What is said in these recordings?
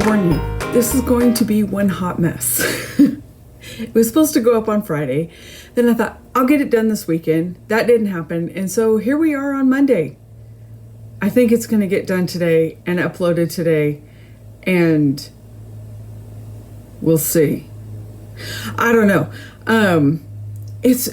warn you, this is going to be one hot mess. It was supposed to go up on Friday. Then I thought, I'll get it done this weekend. That didn't happen. And so here we are on Monday. I think it's going to get done today and uploaded today. And we'll see. I don't know. It's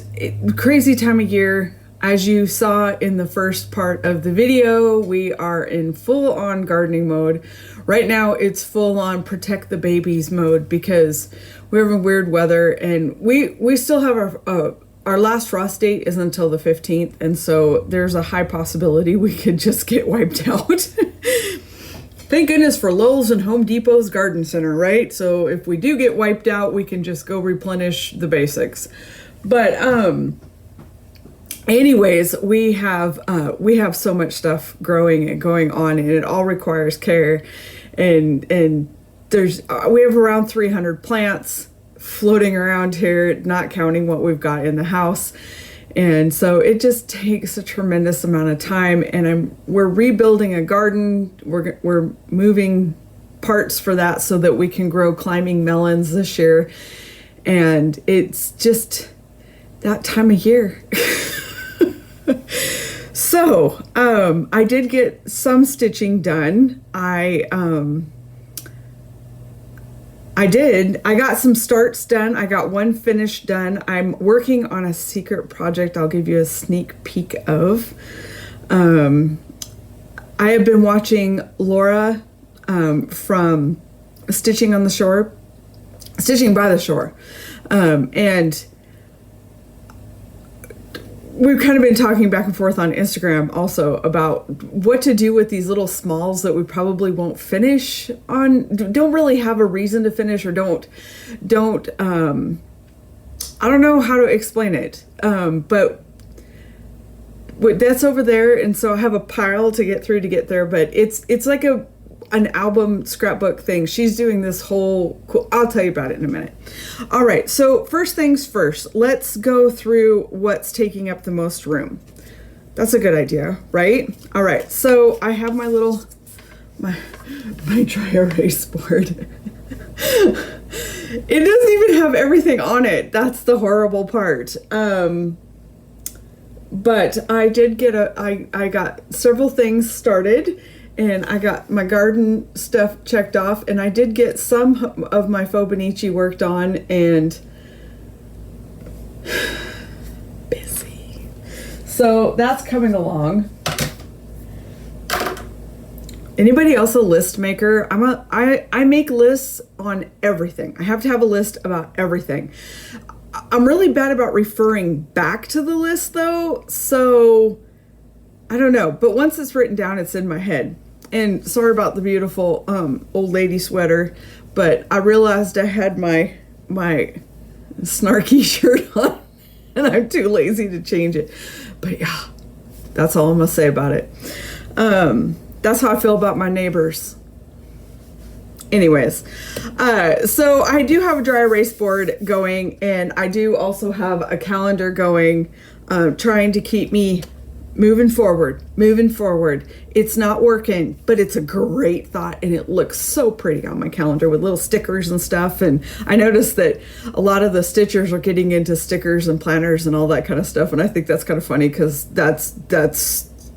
crazy time of year. As you saw in the first part of the video, we are in full-on gardening mode. Right now, it's full-on protect the babies mode because we're having weird weather, and we still have our last frost date is until the 15th, and so there's a high possibility we could just get wiped out. Thank goodness for Lowe's and Home Depot's garden center, right? So if we do get wiped out, we can just go replenish the basics. But anyways, we have so much stuff growing and going on, and it all requires care. And we have around 300 plants floating around here, not counting what we've got in the house. And so it just takes a tremendous amount of time. And we're rebuilding a garden. We're moving parts for that so that we can grow climbing melons this year. And it's just that time of year. So, I did get some stitching done. I got some starts done. I got one finish done. I'm working on a secret project I'll give you a sneak peek of. I have been watching Laura from Stitching by the Shore. And we've kind of been talking back and forth on Instagram also about what to do with these little smalls that we probably won't finish on, don't really have a reason to finish, or don't I don't know how to explain it. But that's over there. And so I have a pile to get through to get there, but it's like an album scrapbook thing. She's doing this whole, I'll tell you about it in a minute. All right, so first things first, let's go through what's taking up the most room. That's a good idea, right? All right, so I have my dry erase board. It doesn't even have everything on it. That's the horrible part. But I did get I got several things started, and I got my garden stuff checked off, and I did get some of my fauxbonichi worked on, and busy. So that's coming along. Anybody else a list maker? I make lists on everything. I have to have a list about everything. I'm really bad about referring back to the list though, so I don't know. But once it's written down, it's in my head. And sorry about the beautiful old lady sweater, but I realized I had my snarky shirt on, and I'm too lazy to change it. But yeah, that's all I'm gonna say about it. That's how I feel about my neighbors. Anyways, so I do have a dry erase board going, and I do also have a calendar going, trying to keep me moving forward. It's not working, but it's a great thought, and it looks so pretty on my calendar with little stickers and stuff. And I noticed that a lot of the stitchers are getting into stickers and planners and all that kind of stuff, and I think that's kind of funny because that's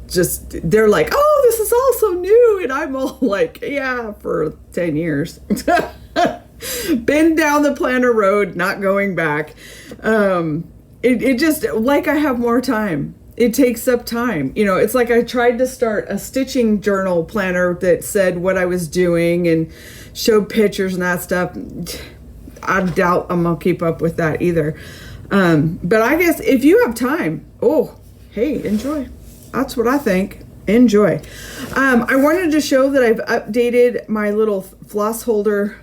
just, they're like, oh, this is all so new, and I'm all like, yeah, for 10 years. Been down the planner road, not going back. It just, like, I have more time. It takes up time. You know, it's like I tried to start a stitching journal planner that said what I was doing and showed pictures and that stuff. I doubt I'm gonna keep up with that either. But I guess if you have time, oh, hey, enjoy. That's what I think. Enjoy. I wanted to show that I've updated my little floss holder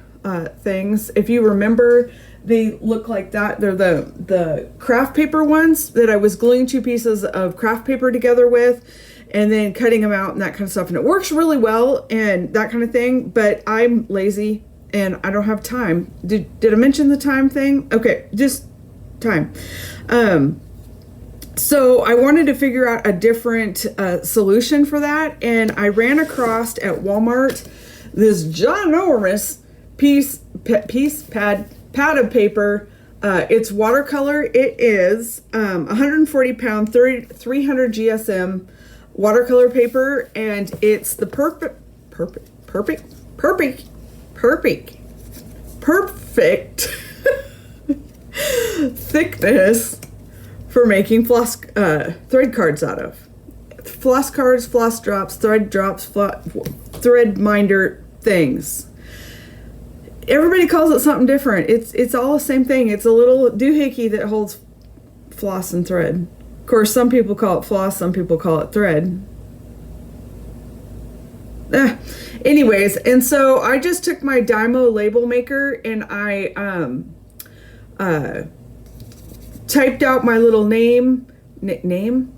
things. If you remember, they look like that. They're the craft paper ones that I was gluing 2 pieces of craft paper together with, and then cutting them out and that kind of stuff. And it works really well and that kind of thing, but I'm lazy and I don't have time. Did I mention the time thing? Okay, just time. So I wanted to figure out a different solution for that, and I ran across at Walmart this ginormous pad of paper. It's watercolor. It is 140 pound, 300 GSM watercolor paper, and it's the perfect thickness for making floss thread cards out of. Floss cards, floss drops, thread drops, thread minder things. Everybody calls it something different. It's all the same thing. It's a little doohickey that holds floss and thread. Of course, some people call it floss, some people call it thread. Anyways, and so I just took my Dymo label maker and I typed out my little name,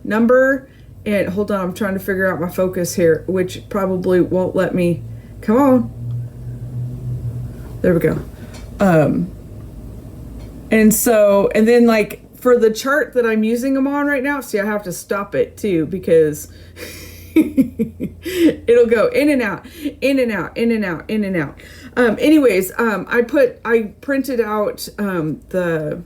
number, and hold on, I'm trying to figure out my focus here, which probably won't let me. Come on. There we go. And so, and then like for the chart that I'm using them on right now, see, I have to stop it too because it'll go in and out, in and out, in and out, in and out. Anyways, I printed out the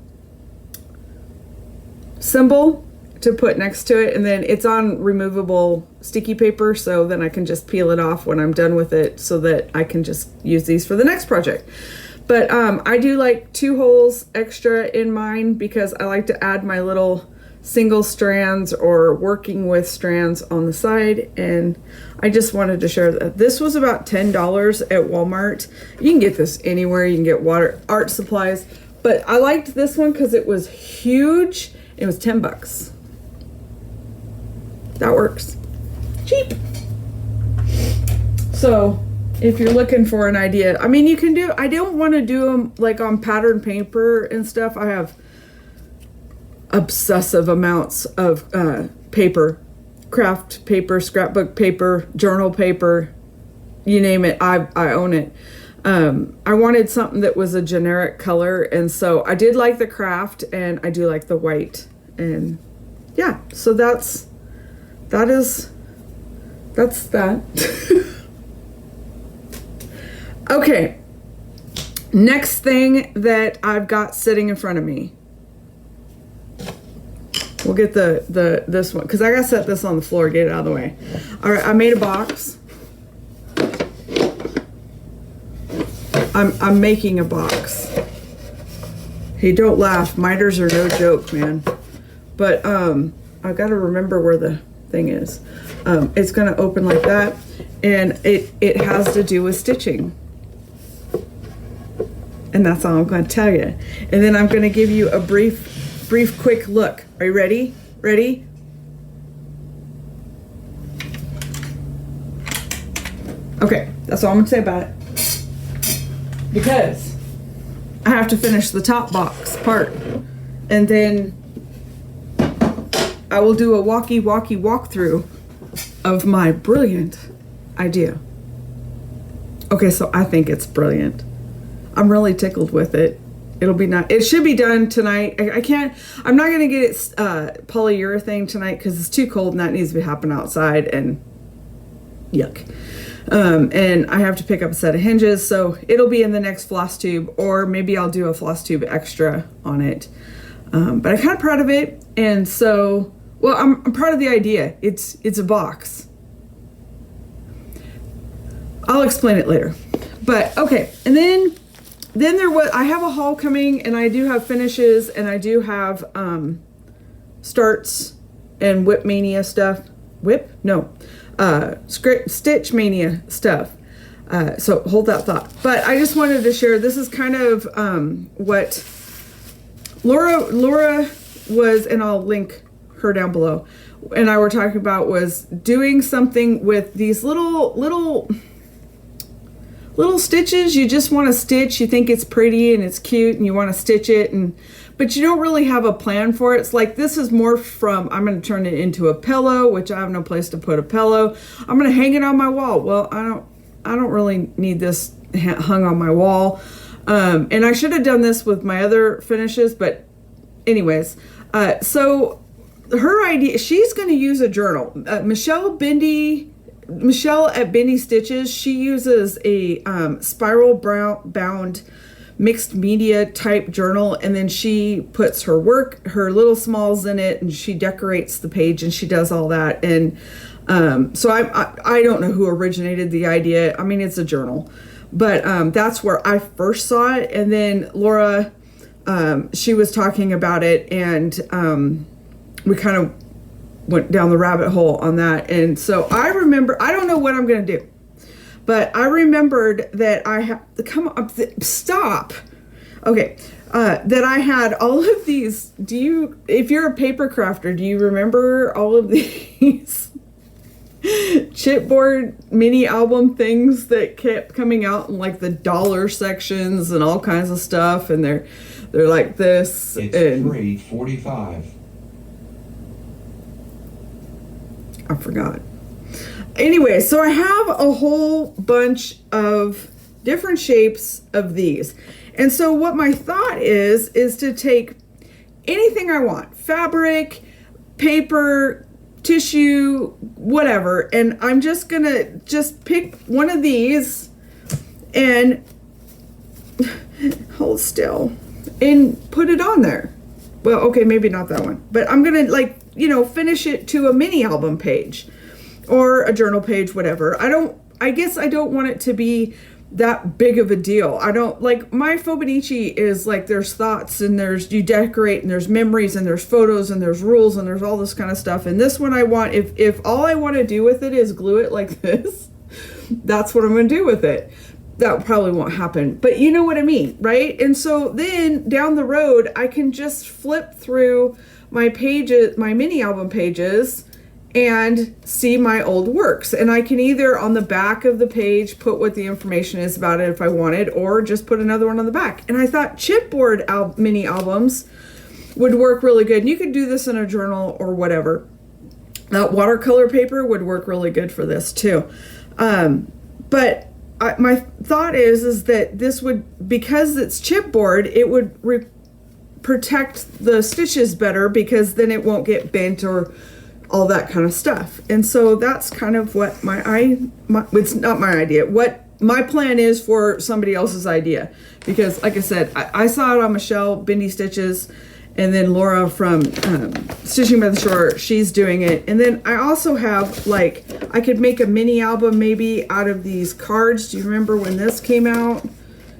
symbol to put next to it, and then it's on removable sticky paper, so then I can just peel it off when I'm done with it so that I can just use these for the next project. But I do like 2 holes extra in mine because I like to add my little single strands or working with strands on the side, and I just wanted to share that. This was about $10 at Walmart. You can get this anywhere. You can get art supplies, but I liked this one because it was huge. It was $10. That works. Cheap. So if you're looking for an idea, I mean, you can do, I don't want to do them like on pattern paper and stuff. I have obsessive amounts of paper, craft paper, scrapbook paper, journal paper, you name it, I own it. I wanted something that was a generic color, and so I did like the craft, and I do like the white, and yeah, so that's that. Okay, next thing that I've got sitting in front of me. We'll get this one because I gotta set this on the floor, get it out of the way. All right, I made a box. I'm making a box. Hey, don't laugh. Miters are no joke, man. But I've got to remember where the thing is. It's gonna open like that, and it has to do with stitching. And that's all I'm going to tell you. And then I'm going to give you a brief, quick look. Are you ready? Ready? Okay, that's all I'm going to say about it. Because I have to finish the top box part. And then I will do a walkthrough of my brilliant idea. Okay, so I think it's brilliant. I'm really tickled with it. It'll be not. It should be done tonight. I can't. I'm not gonna get it polyurethane tonight because it's too cold and that needs to be happening outside and yuck. And I have to pick up a set of hinges, so it'll be in the next Flosstube, or maybe I'll do a Flosstube extra on it. But I'm kind of proud of it, and so well, I'm proud of the idea. It's a box. I'll explain it later. But okay, and then there was, I have a haul coming, and I do have finishes, and I do have starts and Whip Mania stuff. Stitch Mania stuff. So hold that thought. But I just wanted to share, this is kind of what Laura was, and I'll link her down below, and I were talking about, was doing something with these little stitches. You just want to stitch, you think it's pretty and it's cute and you want to stitch it, but you don't really have a plan for it. It's like, this is more from, I'm going to turn it into a pillow, which I have no place to put a pillow. I'm going to hang it on my wall. Well, I don't really need this hung on my wall. And I should have done this with my other finishes, but anyways, so her idea, she's going to use a journal. Michelle Bindi Michelle at Benny Stitches, she uses a spiral bound mixed media type journal, and then she puts her little smalls in it, and she decorates the page, and she does all that. And so I don't know who originated the idea. I mean, it's a journal, but that's where I first saw it. And then Laura, she was talking about it, and we kind of went down the rabbit hole on that. And so I remember, I don't know what I'm going to do, but I remembered that I have, come on, stop. Okay. That I had all of these, if you're a paper crafter, do you remember all of these chipboard mini album things that kept coming out in like the dollar sections and all kinds of stuff? And they're like this. It's and $3.45. I forgot. Anyway, so I have a whole bunch of different shapes of these. And so what my thought is to take anything I want, fabric, paper, tissue, whatever, and I'm just gonna pick one of these and hold still and put it on there. Well, okay, maybe not that one, but I'm gonna finish it to a mini album page or a journal page, whatever. I guess I don't want it to be that big of a deal. I don't like my fauxbonichi is like there's thoughts and you decorate and there's memories and there's photos and there's rules and there's all this kind of stuff. And this one I want, if all I want to do with it is glue it like this, that's what I'm going to do with it. That probably won't happen, but you know what I mean, right? And so then down the road, I can just flip through my pages, my mini album pages, and see my old works. And I can either on the back of the page put what the information is about it if I wanted, or just put another one on the back. And I thought chipboard mini albums would work really good. And you could do this in a journal or whatever. Watercolor paper would work really good for this too. But my thought is that this would, because it's chipboard, it would protect the stitches better, because then it won't get bent or all that kind of stuff. And so that's kind of what it's not my idea, what my plan is for somebody else's idea. Because like I said, I saw it on Michelle Bendy Stitches, and then Laura from Stitching by the Shore, she's doing it. And then I also have, like, I could make a mini album maybe out of these cards. Do you remember when this came out?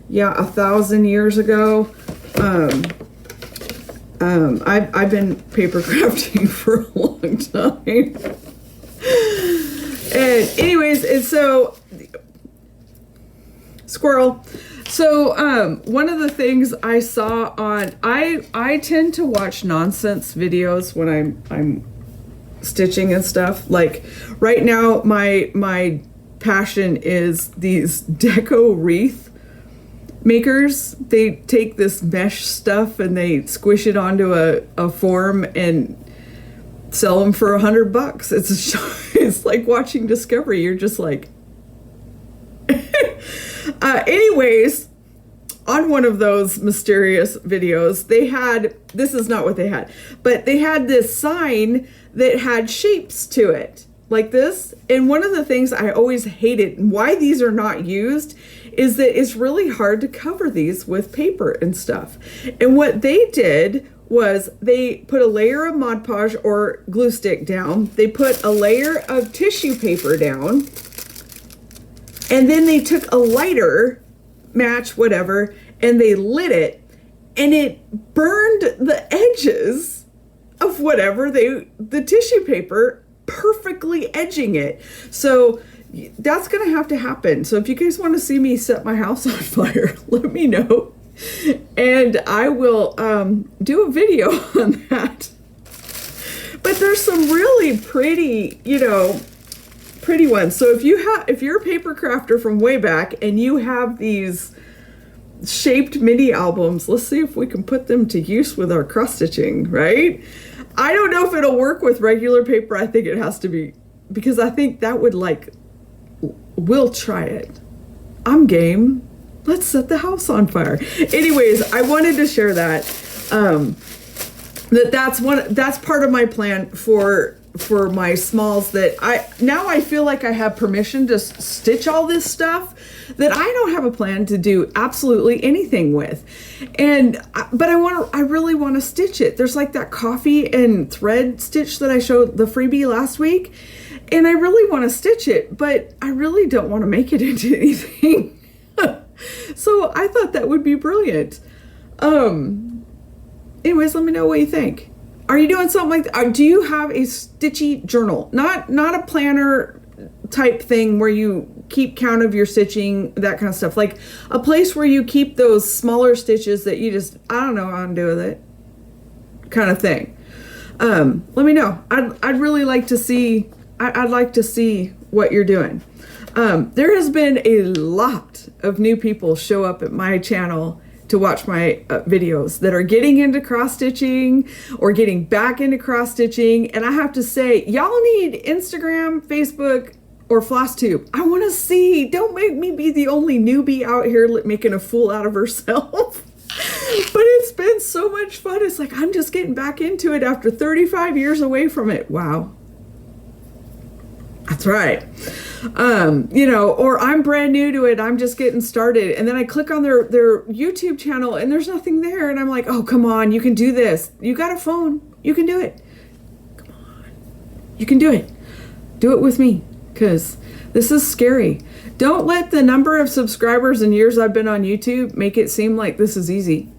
Yeah, 1,000 years ago. I've been paper crafting for a long time. And anyways, and so squirrel. So one of the things I saw on, I tend to watch nonsense videos when I'm stitching and stuff. Like right now, my passion is these deco wreath makers. They take this mesh stuff and they squish it onto a form and sell them for $100. It's like watching Discovery. You're just like, anyways, on one of those mysterious videos, they had, this is not what they had, but they had this sign that had shapes to it like this. And one of the things I always hated and why these are not used is that it's really hard to cover these with paper and stuff. And what they did was they put a layer of Mod Podge or glue stick down. They put a layer of tissue paper down. And then they took a lighter, match, whatever, and they lit it. And it burned the edges of whatever the tissue paper, perfectly edging it. So that's gonna have to happen. So if you guys want to see me set my house on fire, let me know, and I will do a video on that. But there's some really pretty, pretty ones. So if you're a paper crafter from way back and you have these shaped mini albums, let's see if we can put them to use with our cross stitching, right? I don't know if it'll work with regular paper. I think it has to be, because I think that would we'll try it. I'm game. Let's set the house on fire. Anyways, I wanted to share that. That's part of my plan for for my smalls that I feel like I have permission to stitch all this stuff that I don't have a plan to do absolutely anything with. But I really want to stitch it. There's like that coffee and thread stitch that I showed the freebie last week, and I really want to stitch it, but I really don't want to make it into anything. So I thought that would be brilliant. Anyways, let me know what you think. Are you doing something like that? Do you have a Stitchy journal? Not a planner type thing where you keep count of your stitching, that kind of stuff. Like a place where you keep those smaller stitches that you just, I don't know what to do with it, kind of thing. Let me know. I'd really like to see, I'd like to see what you're doing. There has been a lot of new people show up at my channel to watch my videos that are getting into cross stitching or getting back into cross stitching. And I have to say, y'all need Instagram, Facebook, or Flosstube. I want to see. Don't make me be the only newbie out here making a fool out of herself. But it's been so much fun. It's like I'm just getting back into it after 35 years away from it. Wow. That's right. Or I'm brand new to it. I'm just getting started. And then I click on their YouTube channel and there's nothing there. And I'm like, oh, come on. You can do this. You got a phone. You can do it. Come on. You can do it. Do it with me, because this is scary. Don't let the number of subscribers and years I've been on YouTube make it seem like this is easy.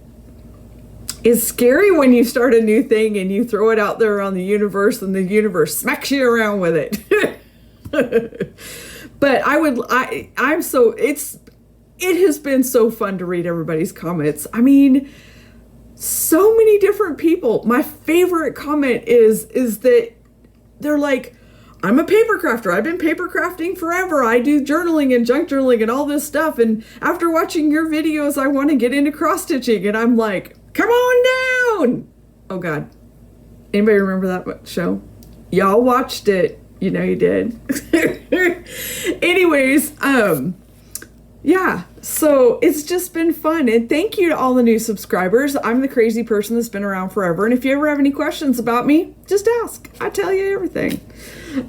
It's scary when you start a new thing and you throw it out there on the universe and the universe smacks you around with it. But it has been so fun to read everybody's comments. I mean, so many different people. My favorite comment is that they're like, I'm a paper crafter. I've been paper crafting forever. I do journaling and junk journaling and all this stuff. And after watching your videos, I want to get into cross stitching. And I'm like, come on down. Oh God. Anybody remember that show? Y'all watched it. You know you did. Anyways, yeah, so it's just been fun. And thank you to all the new subscribers. I'm the crazy person that's been around forever. And if you ever have any questions about me, just ask. I tell you everything.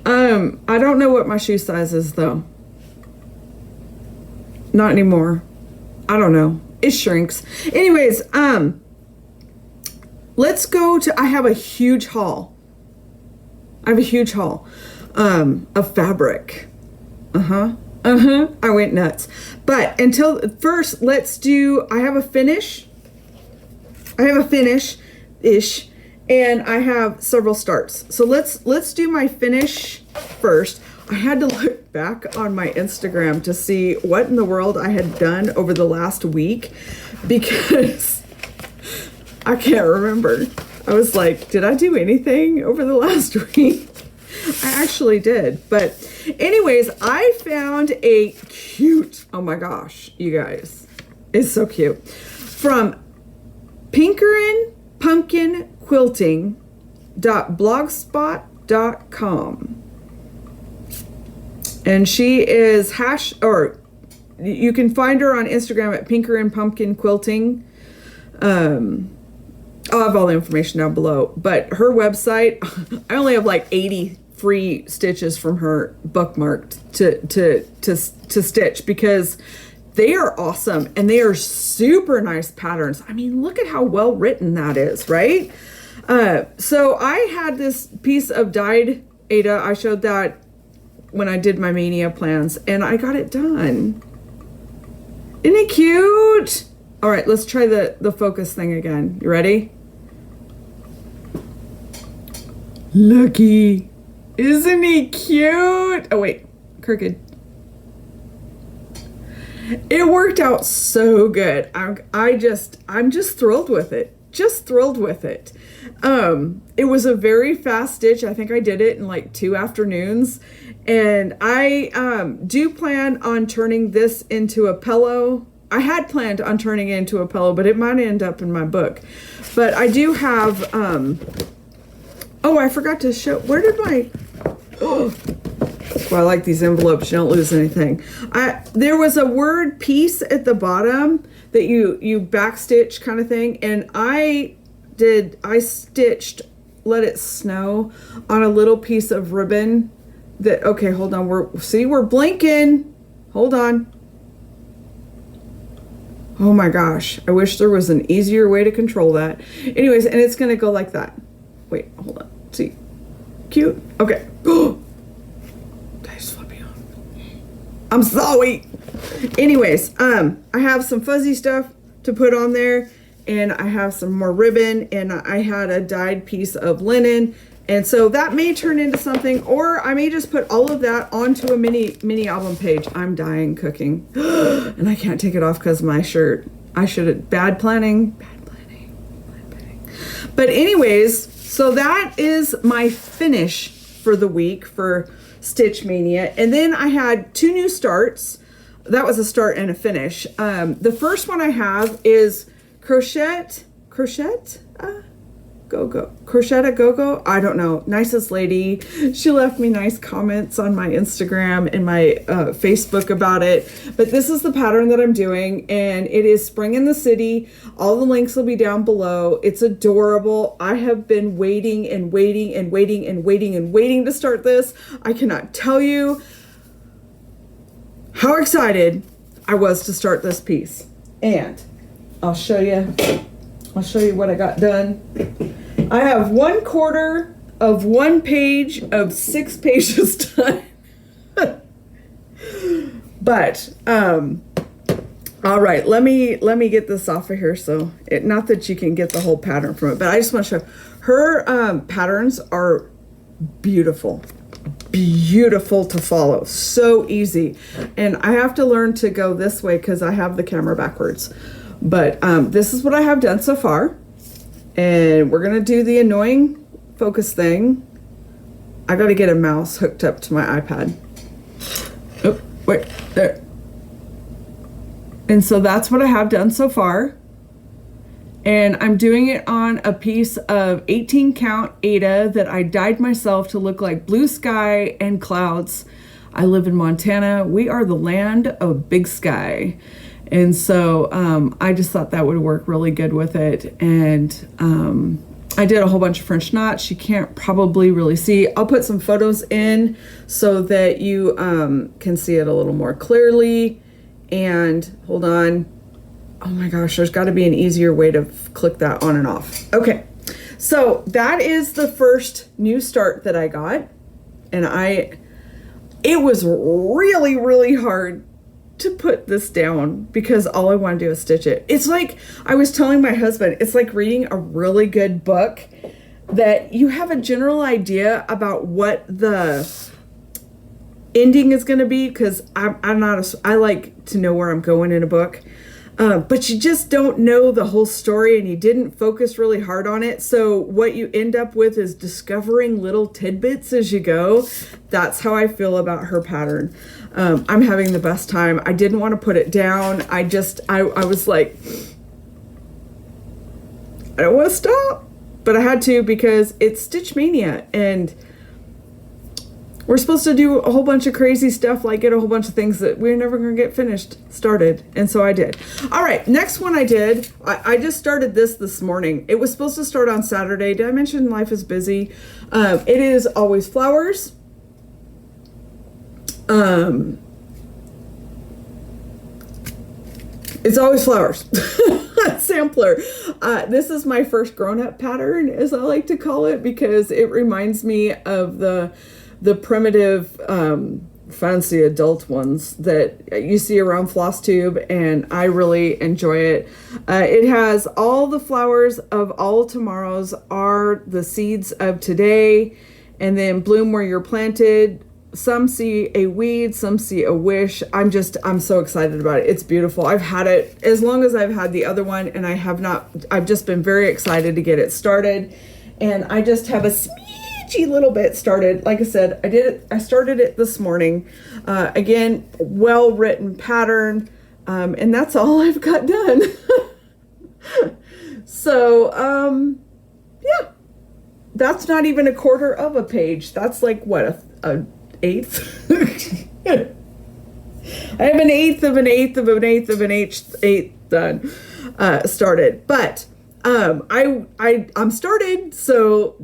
I don't know what my shoe size is though. Not anymore. I don't know. It shrinks. Anyways, let's go to, I have a huge haul. Of fabric. I went nuts. But until first, I have a finish-ish, and I have several starts. So let's do my finish first. I had to look back on my Instagram to see what in the world I had done over the last week, because I can't remember. I was like, did I do anything over the last week? I actually did. But anyways, I found a cute, oh my gosh, you guys, it's so cute, from pinkeringpumpkinquilting.blogspot.com. And she is you can find her on Instagram at pinkeringpumpkinquilting. I'll have all the information down below, but her website, I only have like 80 free stitches from her bookmarked to stitch, because they are awesome and they are super nice patterns. I mean, look at how well written that is, right? So I had this piece of dyed Aida. I showed that when I did my mania plans, and I got it done. Isn't it cute? All right, let's try the focus thing again. You ready? Lucky. Isn't he cute? Oh wait, crooked. It worked out so good. I'm just thrilled with it. Just thrilled with it. It was a very fast stitch. I think I did it in like 2 afternoons. And I do plan on turning this into a pillow. I had planned on turning it into a pillow, but it might end up in my book. But I do have, oh, I forgot to show, where did my, oh, well, I like these envelopes, you don't lose anything. There was a word piece at the bottom that you backstitch kind of thing, and I stitched let it snow on a little piece of ribbon that, okay, hold on. We're blinking. Hold on. Oh my gosh. I wish there was an easier way to control that. Anyways, and it's going to go like that. Wait, hold on. See? Cute. Okay. Did I just flip you on? I'm sorry. Anyways, I have some fuzzy stuff to put on there, and I have some more ribbon, and I had a dyed piece of linen, and so that may turn into something, or I may just put all of that onto a mini album page. I'm dying cooking, and I can't take it off because my shirt. I should have bad planning. But anyways, so that is my finish for the week for Stitch Mania, and then I had 2 new starts. That was a start and a finish. The first one I have is Crochet Go-Go. I don't know. Nicest lady. She left me nice comments on my Instagram and my Facebook about it. But this is the pattern that I'm doing, and it is Spring in the City. All the links will be down below. It's adorable. I have been waiting to start this. I cannot tell you how excited I was to start this piece. And I'll show you what I got done. I have 1/4 of 1 page of 6 pages done. But all right, let me get this off of here. So not that you can get the whole pattern from it, but I just want to show her patterns are beautiful to follow, so easy. And I have to learn to go this way because I have the camera backwards. But this is what I have done so far, and we're gonna do the annoying focus thing. I gotta get a mouse hooked up to my iPad. Oh, wait, there. And so that's what I have done so far. And I'm doing it on a piece of 18 count Aida that I dyed myself to look like blue sky and clouds. I live in Montana. We are the land of big sky. And so I just thought that would work really good with it. And I did a whole bunch of French knots. You can't probably really see. I'll put some photos in so that you can see it a little more clearly. And hold on. Oh my gosh, there's got to be an easier way to click that on and off. Okay, so that is the first new start that I got. And it was really, really hard to put this down because all I want to do is stitch it. It's like, I was telling my husband, it's like reading a really good book that you have a general idea about what the ending is going to be, because I like to know where I'm going in a book. But you just don't know the whole story, and you didn't focus really hard on it. So what you end up with is discovering little tidbits as you go. That's how I feel about her pattern. I'm having the best time. I didn't want to put it down. I was like, I don't want to stop, but I had to because it's Stitch Mania, and we're supposed to do a whole bunch of crazy stuff, like get a whole bunch of things that we're never going to get started. And so I did. All right, next one I did, I just started this morning. It was supposed to start on Saturday. Did I mention life is busy? It is always flowers. It's always flowers. Sampler. This is my first grown-up pattern, as I like to call it, because it reminds me of the primitive fancy adult ones that you see around Flosstube, and I really enjoy it. It has all the flowers of all tomorrows are the seeds of today, and then bloom where you're planted. Some see a weed, some see a wish. I'm so excited about it. It's beautiful. I've had it as long as I've had the other one, and I've just been very excited to get it started. And I just have a smidgy little bit started. Like I said, I started it this morning. Again, well-written pattern. And that's all I've got done. So, yeah, that's not even a quarter of a page. That's like what, a eighth? I have an eighth of an eighth of an eighth of an eighth done, started. But I'm started, so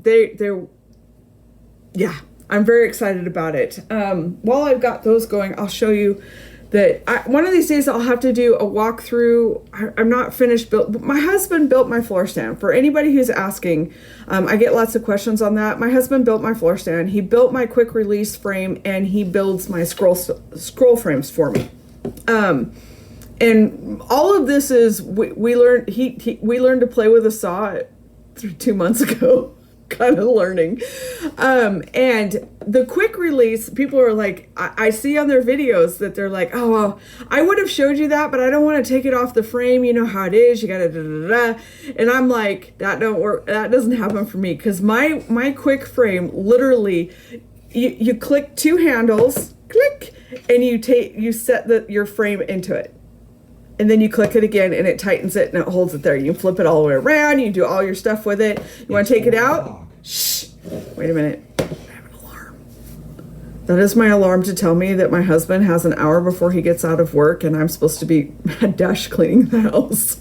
yeah, I'm very excited about it. While I've got those going, I'll show you that one of these days I'll have to do a walkthrough. I'm not finished built, but my husband built my floor stand. For anybody who's asking, I get lots of questions on that. My husband built my floor stand. He built my quick release frame, and he builds my scroll frames for me. And all of this is we learned we learned to play with a saw 2 months ago. Kind of learning. And the quick release, people are like, I see on their videos that they're like, oh, well, I would have showed you that, but I don't want to take it off the frame. You know how it is. You got to da-da-da-da. And I'm like, that don't work. That doesn't happen for me. Cause my quick frame, literally, you click 2 handles, click, and you set your frame into it. And then you click it again and it tightens it and it holds it there. You can flip it all the way around. You can do all your stuff with it. You want to take it out? Shh. Wait a minute. I have an alarm. That is my alarm to tell me that my husband has an hour before he gets out of work and I'm supposed to be dash cleaning the house.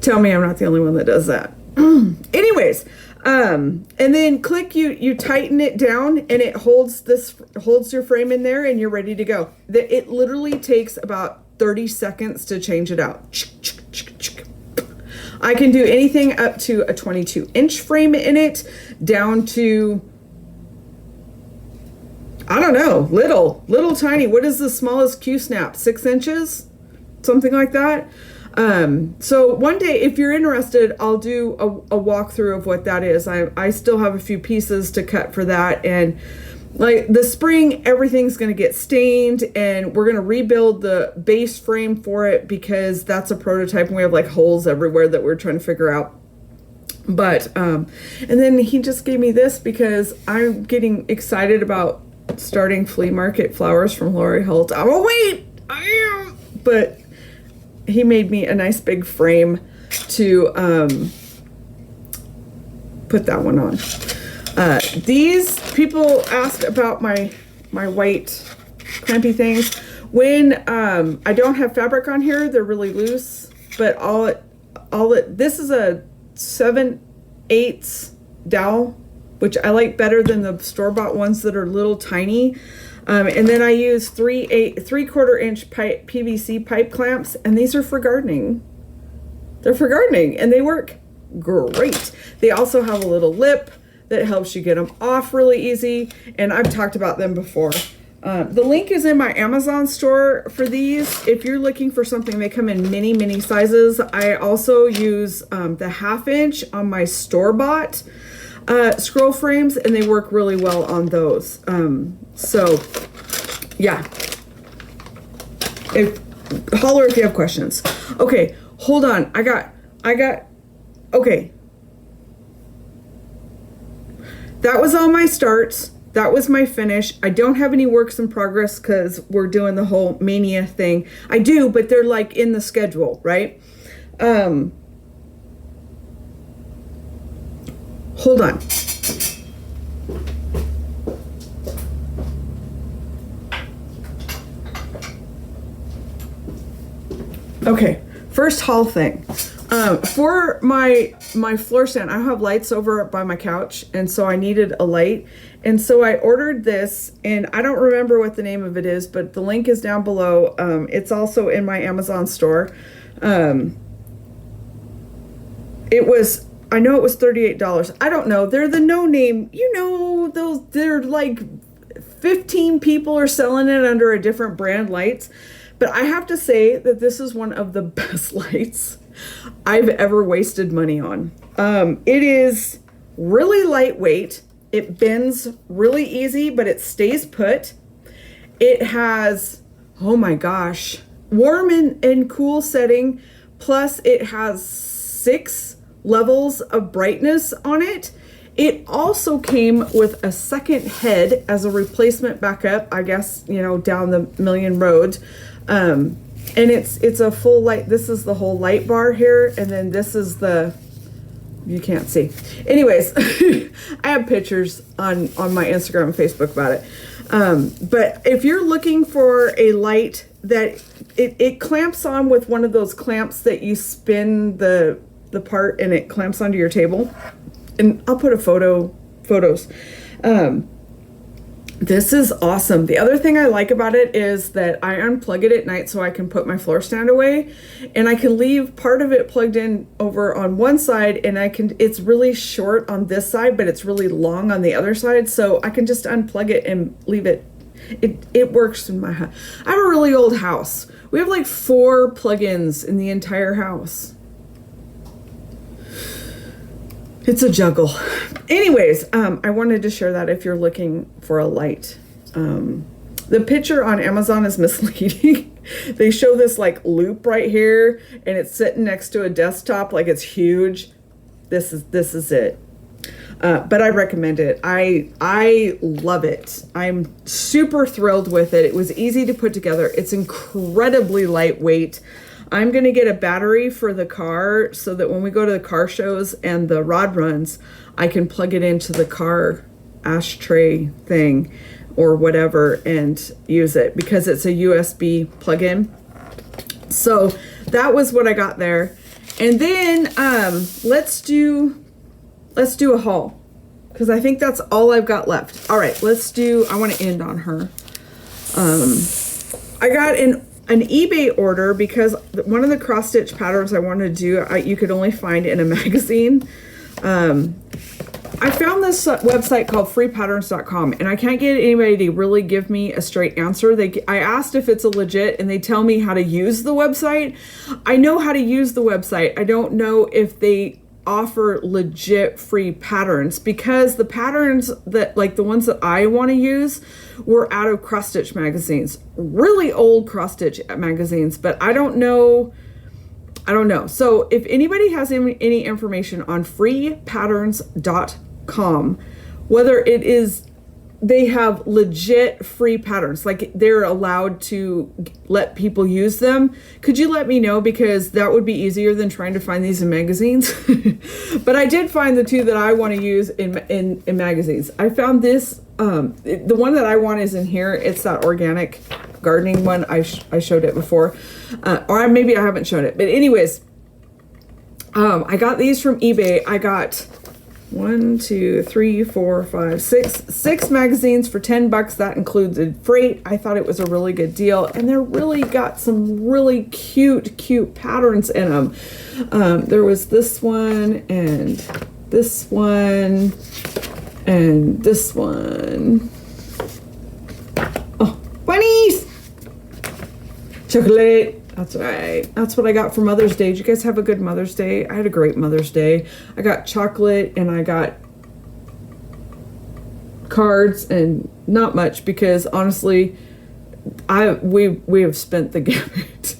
Tell me I'm not the only one that does that. Anyways, and then click, you tighten it down and it holds your frame in there and you're ready to go. It literally takes about 30 seconds to change it out. I can do anything up to a 22-inch frame in it, down to, I don't know, little tiny. What is the smallest Q-snap? 6 inches? Something like that. So one day, if you're interested, I'll do a walkthrough of what that is. I still have a few pieces to cut for that. And like the spring, everything's going to get stained and we're going to rebuild the base frame for it because that's a prototype and we have like holes everywhere that we're trying to figure out. But, and then he just gave me this because I'm getting excited about starting flea market flowers from Lori Holt. Oh, wait, I am, but he made me a nice big frame to put that one on. These people asked about my white clampy things. When I don't have fabric on here, they're really loose, but this is a 7/8 dowel, which I like better than the store-bought ones that are little tiny. And then I use 3/4 inch PVC pipe clamps, and these are for gardening. They're for gardening, and they work great. They also have a little lip that helps you get them off really easy, and I've talked about them before. The link is in my Amazon store for these. If you're looking for something, they come in many sizes. I also use the 1/2 inch on my store-bought scroll frames, and they work really well on those. So yeah, holler if you have questions. Okay, hold on. I got okay. That was all my starts. That was my finish. I don't have any works in progress because we're doing the whole mania thing. I do, but they're like in the schedule, right? Hold on. Okay, first haul thing. For my floor stand, I have lights over by my couch, and so I needed a light. And so I ordered this, and I don't remember what the name of it is, but the link is down below. It's also in my Amazon store. I know it was $38. I don't know. They're the no name, they're like 15 people are selling it under a different brand lights. But I have to say that this is one of the best lights I've ever wasted money on. It is really lightweight. It bends really easy, but it stays put. It has, oh my gosh, warm and cool setting. Plus it has 6 levels of brightness on it. It also came with a second head as a replacement backup, I guess, down the million roads. And it's a full light. This is the whole light bar here. And then this is you can't see. Anyways, I have pictures on my Instagram and Facebook about it. But if you're looking for a light that it clamps on with one of those clamps that you spin the part and it clamps onto your table. And I'll put photos. This is awesome. The other thing I like about it is that I unplug it at night so I can put my floor stand away, and I can leave part of it plugged in over on one side, and it's really short on this side, but it's really long on the other side. So I can just unplug it and leave it. It works in my house. I have a really old house. We have like 4 plugins in the entire house. It's a juggle. Anyways, I wanted to share that if you're looking for a light. The picture on Amazon is misleading. They show this like loop right here, and it's sitting next to a desktop like it's huge. This is it. But I recommend it. I love it. I'm super thrilled with it. It was easy to put together. It's incredibly lightweight. I'm going to get a battery for the car so that when we go to the car shows and the rod runs, I can plug it into the car ashtray thing or whatever and use it because it's a USB plug-in. So that was what I got there. And then let's do a haul because I think that's all I've got left. All right, I want to end on her. I got an eBay order because one of the cross stitch patterns I wanted to do, you could only find in a magazine. I found this website called freepatterns.com, and I can't get anybody to really give me a straight answer. I asked if it's a legit, and they tell me how to use the website. I know how to use the website. I don't know if they offer legit free patterns because the patterns that like the ones that I want to use were out of cross stitch magazines, really old cross stitch magazines, but I don't know. So if anybody has any information on freepatterns.com, whether it is they have legit free patterns, like they're allowed to let people use them, could you let me know? Because that would be easier than trying to find these in magazines. But I did find the 2 that I want to use in magazines. I found this, the one that I want is in here. It's that organic gardening one. I showed it before, or maybe I haven't shown it, but anyways, I got these from eBay. I got 1, 2, 3, 4, 5, 6 magazines for $10. That included freight. I thought it was a really good deal, and they're really got some really cute patterns in them. There was this one and this one and this one. Oh, bunnies! Chocolate. That's right. That's what I got for Mother's Day. Did you guys have a good Mother's Day? I had a great Mother's Day. I got chocolate and I got cards and not much because honestly, we have spent the gamut.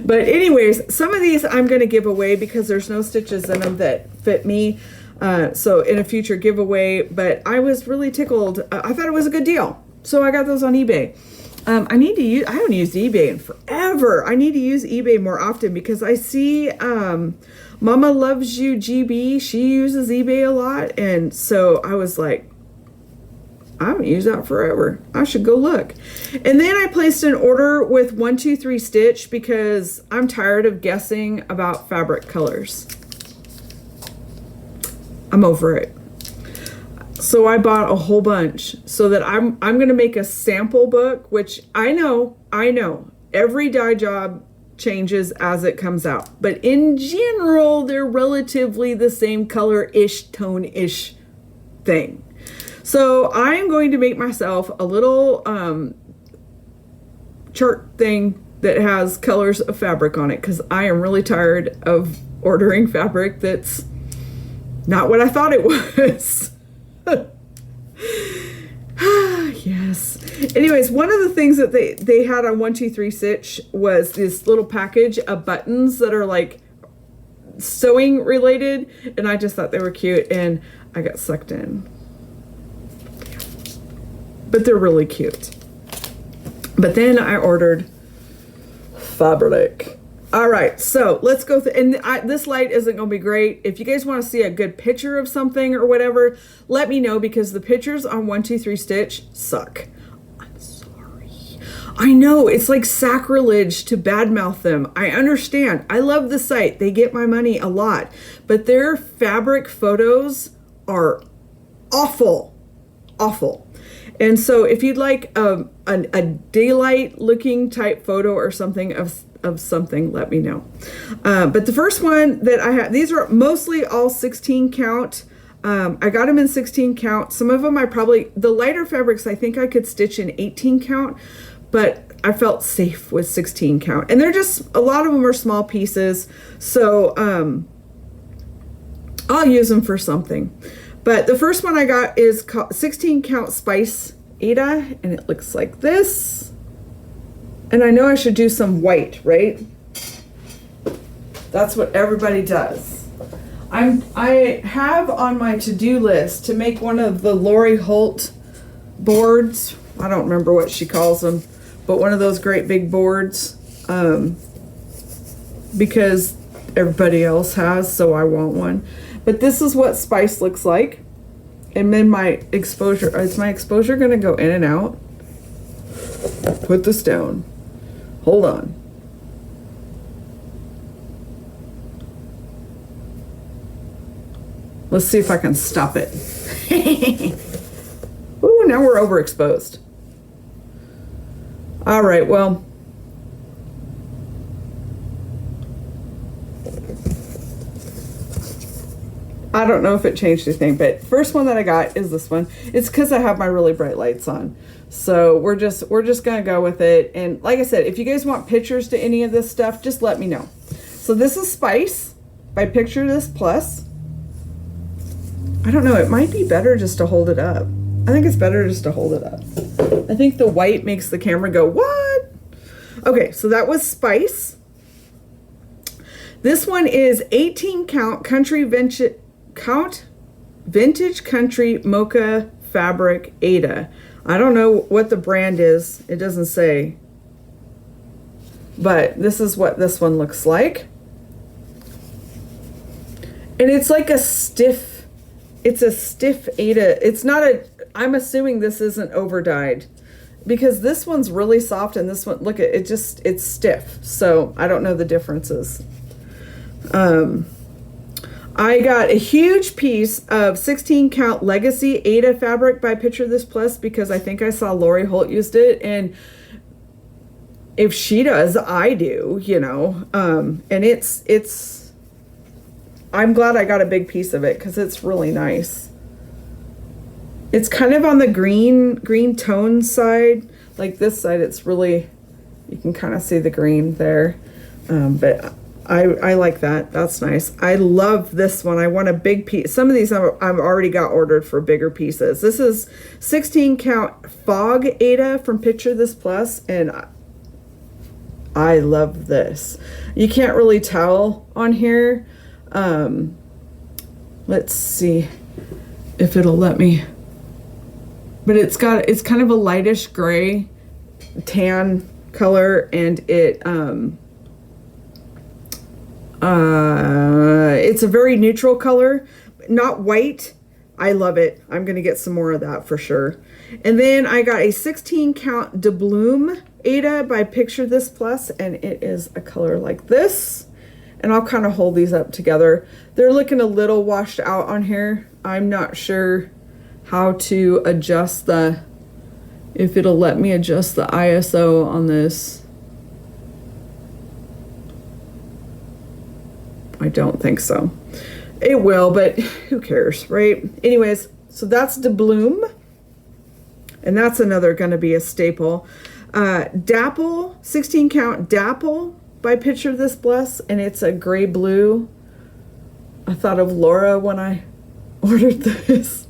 But anyways, some of these I'm going to give away because there's no stitches in them that fit me. So in a future giveaway, but I was really tickled. I thought it was a good deal. So I got those on eBay. I haven't used eBay in forever. I need to use eBay more often because I see Mama Loves You GB. She uses eBay a lot. And so I was like, I haven't used that forever. I should go look. And then I placed an order with 123 Stitch because I'm tired of guessing about fabric colors. I'm over it. So I bought a whole bunch so that I'm going to make a sample book, which I know every dye job changes as it comes out, but in general, they're relatively the same color-ish, tone-ish thing. So I am going to make myself a little chart thing that has colors of fabric on it because I am really tired of ordering fabric that's not what I thought it was. Yes. Anyways, one of the things that they had on 123 Stitch was this little package of buttons that are like sewing related, and I just thought they were cute and I got sucked in. But they're really cute. But then I ordered fabric. All right, so let's go through, and this light isn't going to be great. If you guys want to see a good picture of something or whatever, let me know because the pictures on 123 Stitch suck. I'm sorry. I know, it's like sacrilege to badmouth them. I understand. I love the site. They get my money a lot. But their fabric photos are awful. Awful. And so if you'd like a daylight looking type photo or something of something, let me know. But the first one that I have, these are mostly all 16 count. I got them in 16 count. Some of them the lighter fabrics, I think I could stitch in 18 count, but I felt safe with 16 count. And they're just, a lot of them are small pieces. So I'll use them for something. But the first one I got is called 16 count Spice Aida, and it looks like this. And I know I should do some white, right? That's what everybody does. I have on my to-do list to make one of the Lori Holt boards. I don't remember what she calls them, but one of those great big boards, because everybody else has, so I want one. But this is what Spice looks like. And then my exposure, is my exposure gonna go in and out? Put this down. Hold on. Let's see if I can stop it. Ooh, now we're overexposed. All right, well. I don't know if it changed anything, but first one that I got is this one. It's because I have my really bright lights on. So we're just gonna go with it. And like I said, if you guys want pictures to any of this stuff, just let me know. So this is Spice by Picture This Plus. I don't know, it might be better just to hold it up. I think it's better just to hold it up. I think the white makes the camera go, what? Okay, so that was Spice. This one is 18 count Vintage Country Mocha Fabric Aida. I don't know what the brand is. It doesn't say. But this is what this one looks like. And it's like a stiff, it's a stiff Aida. It's not a, I'm assuming this isn't over dyed, because this one's really soft and this one, look at it, just, it's stiff. So I don't know the differences. I got a huge piece of 16 count Legacy Aida fabric by Picture This Plus because I think I saw Lori Holt used it, and if she does, I do, you know. And it's I'm glad I got a big piece of it because it's really nice. It's kind of on the green tone side. Like this side, it's really, you can kind of see the green there. But I like that. That's nice. I love this one. I want a big piece. Some of these I've already got ordered for bigger pieces. This is 16 count Fog Aida from Picture This Plus, and I love this. You can't really tell on here. Let's see if it'll let me. But it's kind of a lightish gray tan color, and it's a very neutral color, not white. I love it. I'm gonna get some more of that for sure. And then I got a 16 count Doubloon Aida by Picture This Plus, and it is a color like this. And I'll kind of hold these up together. They're looking a little washed out on here. I'm not sure how to adjust if it'll let me adjust the ISO on this. I don't think so. It will, but who cares, right? Anyways, so that's Doubloon, and that's another gonna be a staple. Dapple, 16 count Dapple by Picture This Plus, and it's a gray blue. I thought of Laura when I ordered this.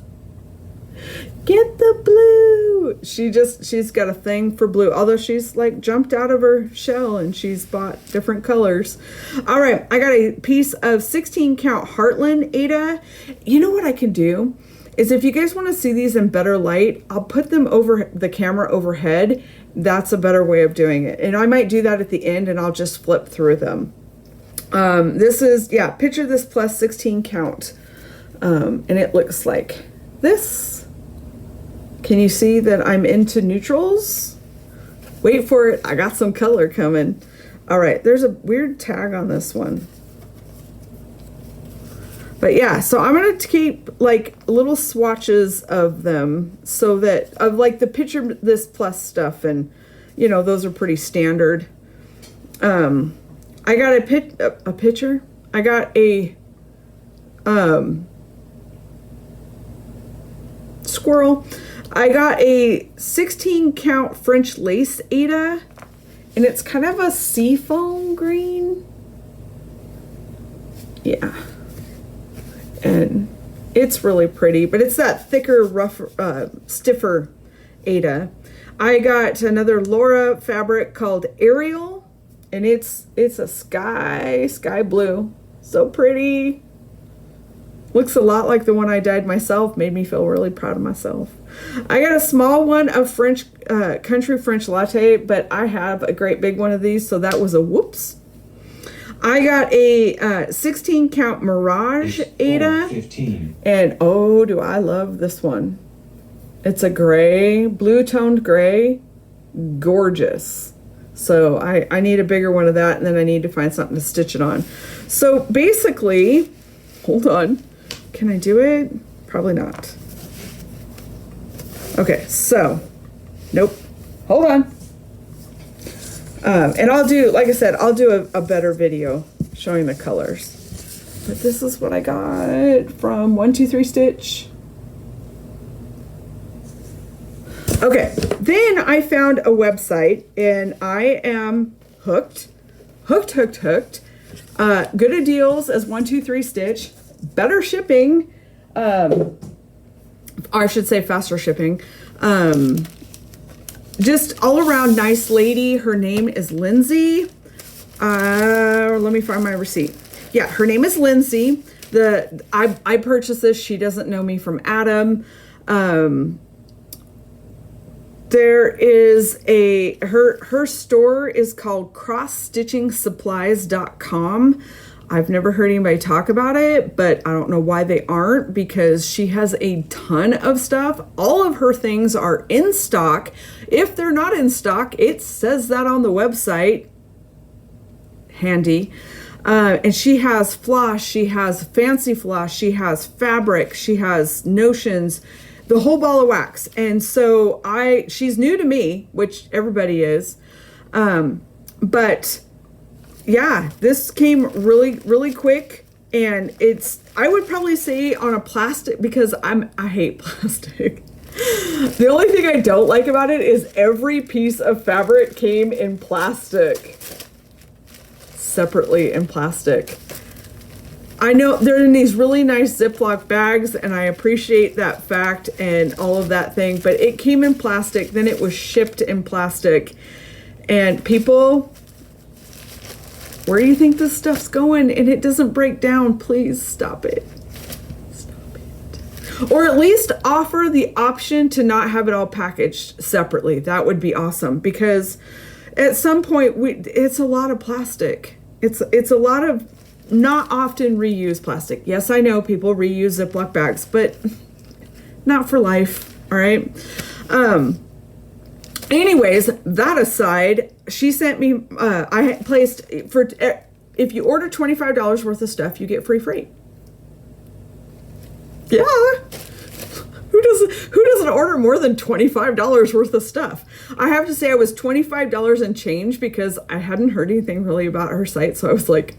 Get the blue. She's got a thing for blue, although she's like jumped out of her shell and she's bought different colors. All right, I got a piece of 16 count Heartland Aida. You know what I can do is, if you guys want to see these in better light, I'll put them over the camera overhead. That's a better way of doing it. And I might do that at the end, and I'll just flip through them. This is, yeah, Picture This Plus 16 count. And it looks like this. Can you see that I'm into neutrals? Wait for it. I got some color coming. All right, there's a weird tag on this one. But yeah, so I'm going to keep like little swatches of them so that, of like the Picture This Plus stuff, and you know, those are pretty standard. I got a picture. I got a squirrel. I got a 16 count French lace Aida, and it's kind of a seafoam green. Yeah. And it's really pretty, but it's that thicker, rough, stiffer Aida. I got another Laura fabric called Ariel, and it's a sky blue. So pretty. Looks a lot like the one I dyed myself. Made me feel really proud of myself. I got a small one of French country French latte, but I have a great big one of these, so that was a whoops. I got a 16 count Mirage Aida, 15. And oh, do I love this one. It's a gray, blue toned gray, gorgeous. So I need a bigger one of that, and then I need to find something to stitch it on. So basically, hold on, can I do it? Probably not. Okay, so, nope, hold on. And I'll do, like I said, I'll do a better video showing the colors. But this is what I got from 123 Stitch. Okay, then I found a website, and I am hooked. Good a deals as 123 Stitch. Better shipping. Or I should say faster shipping. Just all around nice lady. Her name is Lindsay. Let me find my receipt. Yeah, her name is Lindsay. I purchased this. She doesn't know me from Adam. There is her store is called crossstitchingsupplies.com. I've never heard anybody talk about it, but I don't know why they aren't, because she has a ton of stuff. All of her things are in stock. If they're not in stock, it says that on the website. Handy. And she has floss, she has fancy floss, she has fabric, she has notions, the whole ball of wax. And so she's new to me, which everybody is. But yeah, this came really, really quick, and I would probably say on a plastic, because I hate plastic. The only thing I don't like about it is every piece of fabric came in plastic, separately in plastic. I know they're in these really nice Ziploc bags, and I appreciate that fact and all of that thing, but it came in plastic, then it was shipped in plastic, and people, where do you think this stuff's going? And it doesn't break down. Please stop it. Stop it. Or at least offer the option to not have it all packaged separately. That would be awesome, because at some point it's a lot of plastic. It's a lot of not often reused plastic. Yes, I know people reuse Ziploc bags, but not for life. All right. Anyways, that aside, she sent me, I placed, if you order $25 worth of stuff, you get free freight. Yeah. Who doesn't order more than $25 worth of stuff? I have to say I was $25 and change, because I hadn't heard anything really about her site. So I was like,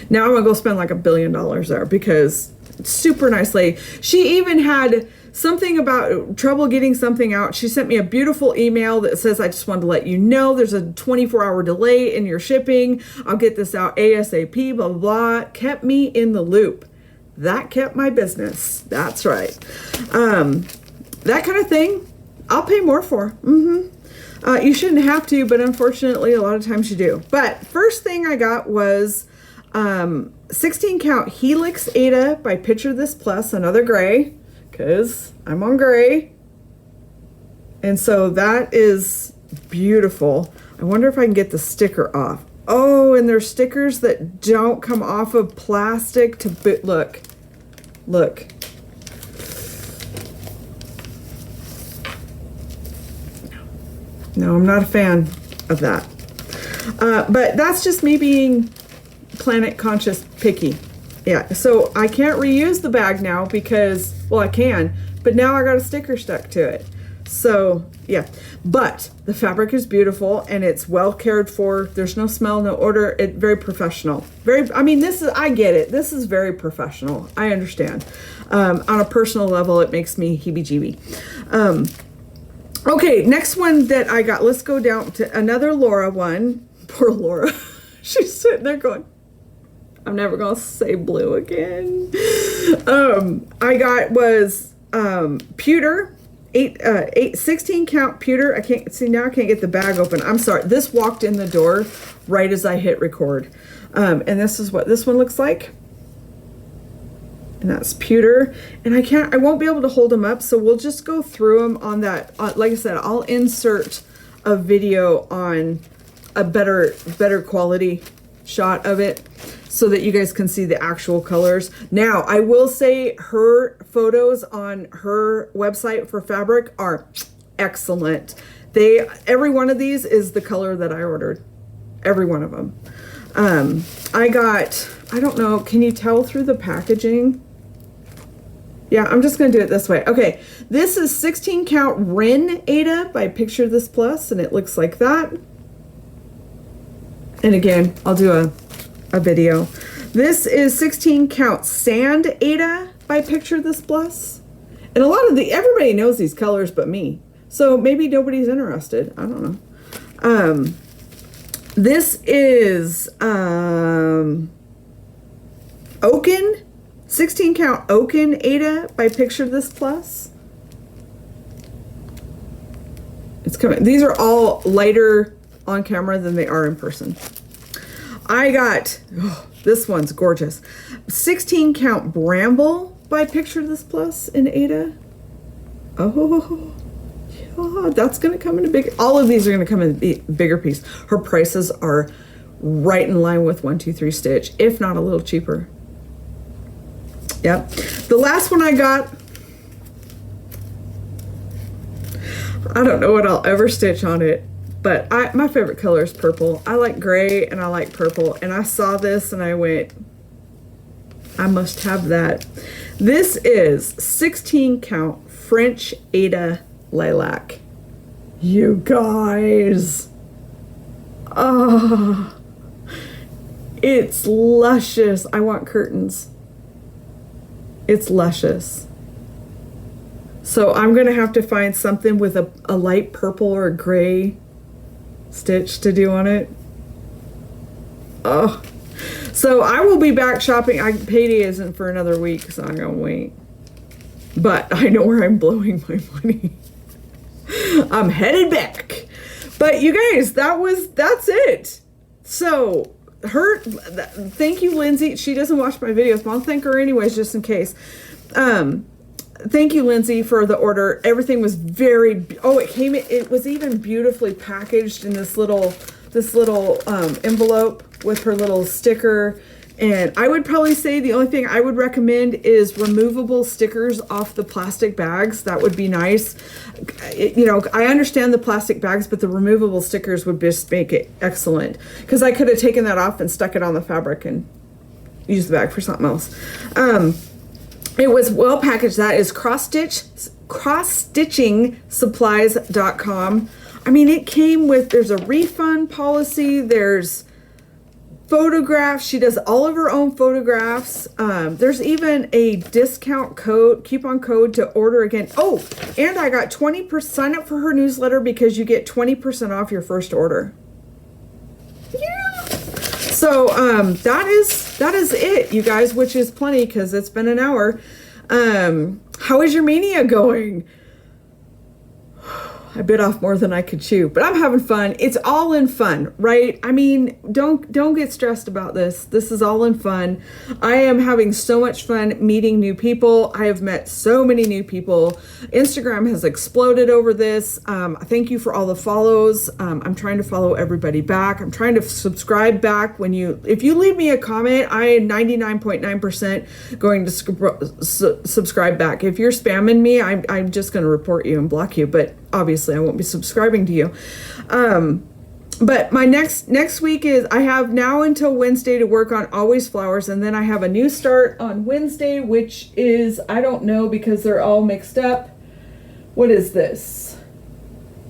now I'm gonna go spend like $1 billion there, because super nice lady. She even had something about trouble getting something out. She sent me a beautiful email that says, I just wanted to let you know there's a 24-hour delay in your shipping. I'll get this out ASAP, blah, blah, blah. Kept me in the loop. That kept my business. That's right. That kind of thing, I'll pay more for. You shouldn't have to, but unfortunately, a lot of times you do. But first thing I got was 16 count Helix Aida by Picture This Plus, another gray, because I'm on gray. And so that is beautiful. I wonder if I can get the sticker off. Oh, and there's stickers that don't come off of plastic to boot. Look. No, I'm not a fan of that. But that's just me being planet conscious picky. Yeah, so I can't reuse the bag now because, well, I can, but now I got a sticker stuck to it. So yeah, but the fabric is beautiful and it's well cared for. There's no smell, no odor. It very professional. I mean, I get it. This is very professional. I understand. On a personal level, it makes me heebie-jeebie. Okay, next one that I got. Let's go down to another Laura one. Poor Laura. She's sitting there going, I'm never gonna say blue again. I got was pewter, 16 count pewter. I can't see now. I can't get the bag open. I'm sorry. This walked in the door right as I hit record, and this is what this one looks like. And that's pewter. And I won't be able to hold them up, so we'll just go through them on that. Like I said, I'll insert a video on a better quality shot of it so that you guys can see the actual colors. Now, I will say her photos on her website for fabric are excellent. Every one of these is the color that I ordered. Every one of them. I don't know, can you tell through the packaging? Yeah, I'm just gonna do it this way. Okay, this is 16 count Wren Aida by Picture This Plus, and it looks like that. And again, I'll do a video. This is 16 count Sand Aida by Picture This Plus. And everybody knows these colors but me. So maybe nobody's interested. I don't know. This is Oaken, 16 count Oaken Aida by Picture This Plus. It's coming. These are all lighter on camera than they are in person. I got, this one's gorgeous. 16 count Bramble by Picture This Plus in Aida. Oh, yeah, that's gonna come in a big, all of these are gonna come in a bigger piece. Her prices are right in line with 123 Stitch, if not a little cheaper. Yep. The last one I got, I don't know what I'll ever stitch on it, but my favorite color is purple. I like gray and I like purple, and I saw this and I went, I must have that. This is 16 count French Aida Lilac. You guys. Oh, it's luscious. I want curtains. It's luscious. So I'm gonna have to find something with a light purple or a gray stitch to do on it. Oh, so I will be back shopping. Payday isn't for another week, so I'm gonna wait. But I know where I'm blowing my money. I'm headed back. But you guys, that's it. So thank you, Lindsay. She doesn't watch my videos, but I'll thank her anyways, just in case. Thank you, Lindsay, for the order. Everything was it was even beautifully packaged in this little envelope with her little sticker. And I would probably say the only thing I would recommend is removable stickers off the plastic bags. That would be nice. I understand the plastic bags, but the removable stickers would just make it excellent. Because I could have taken that off and stuck it on the fabric and used the bag for something else. It was well packaged. That is crossstitchingsupplies.com. I mean, it came with, there's a refund policy, there's photographs. She does all of her own photographs. There's even a discount code, coupon code to order again. Oh, and I got 20%, sign up for her newsletter because you get 20% off your first order. Yeah. So that is it, you guys, which is plenty because it's been an hour. How is your mania going? I bit off more than I could chew, but I'm having fun. It's all in fun, right? I mean, don't get stressed about this. This is all in fun. I am having so much fun meeting new people. I have met so many new people. Instagram has exploded over this. Thank you for all the follows. I'm trying to follow everybody back. I'm trying to subscribe back. If you leave me a comment, I am 99.9% going to subscribe back. If you're spamming me, I'm just going to report you and block you, but obviously I won't be subscribing to you. But my next week is, I have now until Wednesday to work on Always Flowers, and then I have a new start on Wednesday, which is, I don't know because they're all mixed up. What is this?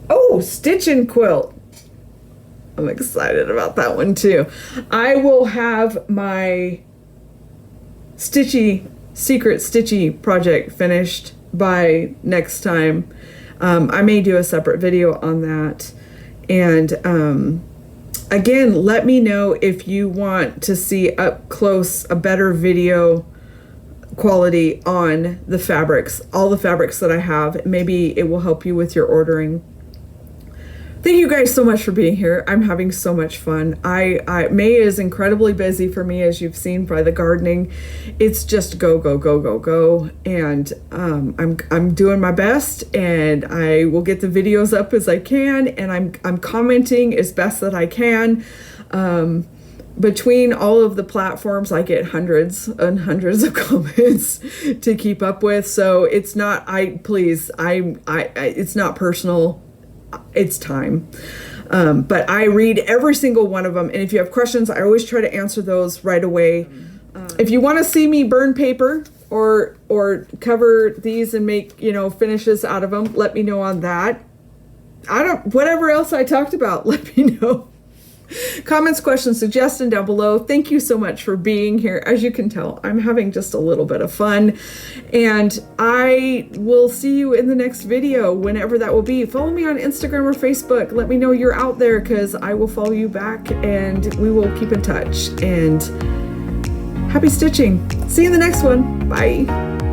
Oh, Stitch and Quilt. I'm excited about that one too. I will have my Stitchy, Secret Stitchy project finished by next time. I may do a separate video on that. And again, let me know if you want to see up close a better video quality on the fabrics, all the fabrics that I have. Maybe it will help you with your ordering. Thank you guys so much for being here. I'm having so much fun. May is incredibly busy for me, as you've seen by the gardening. It's just go, go, go, go, go. And I'm doing my best, and I will get the videos up as I can, and I'm commenting as best that I can. Between all of the platforms, I get hundreds and hundreds of comments to keep up with. So it's not, it's not personal. It's time. But I read every single one of them. And if you have questions, I always try to answer those right away. If you want to see me burn paper or cover these and make, finishes out of them, let me know on that. Whatever else I talked about, let me know. Comments, questions, suggestions down below. Thank you so much for being here. As you can tell, I'm having just a little bit of fun, and I will see you in the next video, whenever that will be. Follow me on Instagram or Facebook. Let me know you're out there, because I will follow you back, and we will keep in touch. And happy stitching. See you in the next one. Bye.